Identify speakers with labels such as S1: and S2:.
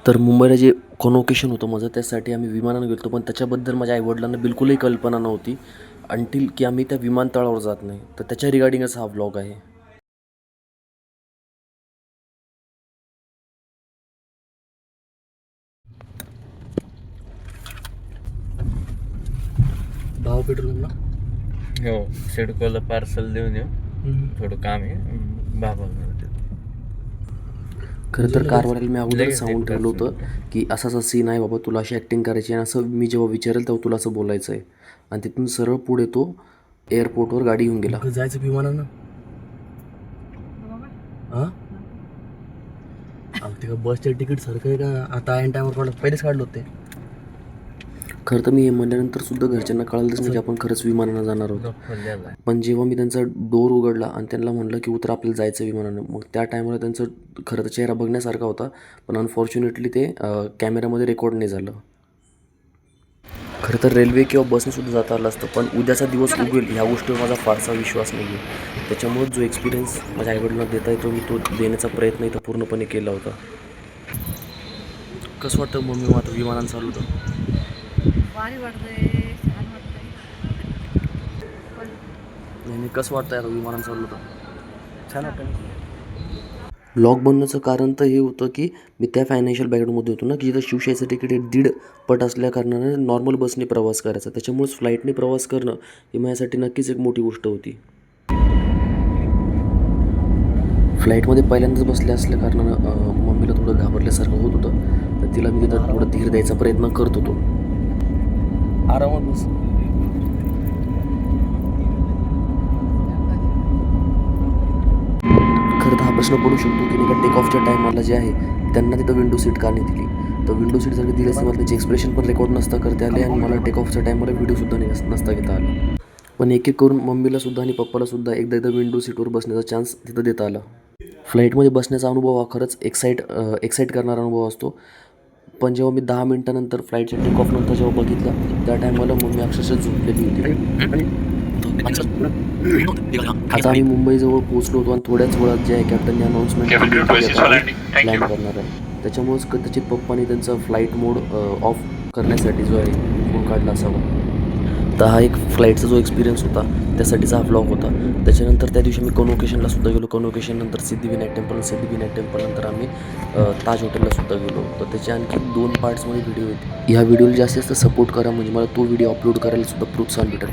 S1: तर मुंबईला जे कॉन्व्होकेशन होतं माझं त्यासाठी आम्ही विमानानं गेलो पण त्याच्याबद्दल माझ्या आईवडिलांना बिलकुलही कल्पना नव्हती अंटिल की आम्ही त्या विमानतळावर जात नाही. तर त्याच्या रिगार्डिंगच हा व्लॉग आहे. भाव पेट्रोल ना
S2: हो, सिडकोला पार्सल देऊन येऊ. थोडं काम आहे बाबा.
S1: खरं तर कारवाल्याला मी अगोदरच
S2: लगेच
S1: सांगून
S2: एक
S1: ठेवलं
S2: तास
S1: होतं की असा असा सीन आहे बाबा, तुला अशी ॲक्टिंग करायची आणि असं मी जेव्हा विचारेल तेव्हा तुला असं बोलायचं आहे. आणि तिथून सरळ पुढे तो एअरपोर्टवर गाडी घेऊन गेला. जायचं विमानानं हां ते बसचे तिकीट सारखं आहे का आता ऐन टायमावर काढलं, पहिलेच काढलं होते. खरं तर मी हे म्हणल्यानंतर सुद्धा घरच्यांना कळालंच नाही की आपण खरंच विमानानं जाणार आहोत. पण जेव्हा मी त्यांचा डोर उघडला आणि त्यांना म्हटलं की उतर आपल्याला जायचं विमानानं, मग त्या टायमाला त्यांचं खरं तर चेहरा बघण्यासारखा होता, पण अनफॉर्च्युनेटली ते कॅमेऱ्यामध्ये रेकॉर्ड नाही झालं. खरं तर रेल्वे किंवा बसने सुद्धा जाता आलं असतं, पण उद्याचा दिवस उगवेल ह्या गोष्टीवर माझा फारसा विश्वास नाही आहे. त्याच्यामुळेच जो एक्सपिरियन्स माझ्या आईवडिलांना देता येतो मी तो देण्याचा प्रयत्न इथं पूर्णपणे केला होता. कसं वाटतं मम्मी आता विमानानं चालू होतं?
S3: भारी वाटतंय, छान वाटतंय.
S1: नाही कसं वाटतं आता विमानानं चालू होतं? छान वाटतं. ब्लॉग बनण्याचं कारण तर हे होतं की मी त्या फायनान्शियल बॅकग्राऊंडमध्ये होतो ना की जिथं शिवशाहीचं तिकीट हे 1.5 पट असल्या कारणानं नॉर्मल बसने प्रवास करायचा, त्याच्यामुळेच फ्लाईटने प्रवास करणं ही माझ्यासाठी नक्कीच एक मोठी गोष्ट होती. फ्लाईटमध्ये पहिल्यांदाच बसले असल्या कारणानं मम्मीला थोडं घाबरल्यासारखं होत होतं, तर तिला मी तिथं थोडं धीर द्यायचा प्रयत्न करत होतो. आरामात बस. खरं तर हा प्रश्न पडू शकतो की नाही का टेक ऑफच्या टायमाला जे आहे त्यांना तिथं विंडो सीट का नाही दिली. तर विंडो सीट जर दिली असती मला त्याचे एक्सप्रेशन पण रेकॉर्ड नसता करता आले आणि मला टेक ऑफच्या टायमाला व्हिडिओसुद्धा नसता घेता आला. पण एक एक करून मम्मीलासुद्धा आणि पप्पालासुद्धा एकदा विंडो सीटवर बसण्याचा चान्स तिथं देता आला. फ्लाईटमध्ये बसण्याचा अनुभव हा खरंच एक्साईट करणारा अनुभव असतो. पण जेव्हा मी 10 मिनिटानंतर फ्लाईटच्या टेक ऑफनंतर जेव्हा बघितलं त्या टायमाला मम्मी अक्षरशः झोपलेली होती. आता आम्ही मुंबईजवळ पोहोचलो होतो आणि थोड्याच वेळात जे आहे कॅप्टनने अनाऊन्समेंट केली लँड करणार आहे. त्याच्यामुळेच कदाचित पप्पानी त्यांचा फ्लाईट मोड ऑफ करण्यासाठी जो आहे फोन काढला असावा. तर हा एक फ्लाईटचा जो एक्सपिरियन्स होता त्यासाठीचा हा व्लॉग होता. त्याच्यानंतर त्या दिवशी मी कॉन्व्होकेशनला सुद्धा गेलो. कॉन्व्होकेशननंतर सिद्धिविनायक टेम्पलनंतर आम्ही ताज हॉटेलला सुद्धा गेलो. तर त्याचे आणखी 2 पार्ट्समध्ये व्हिडिओ आहेत. ह्या व्हिडिओला जास्तीत जास्त सपोर्ट करा म्हणजे मला तो व्हिडिओ अपलोड करायला सुद्धा प्रोत्साहन भेटेल.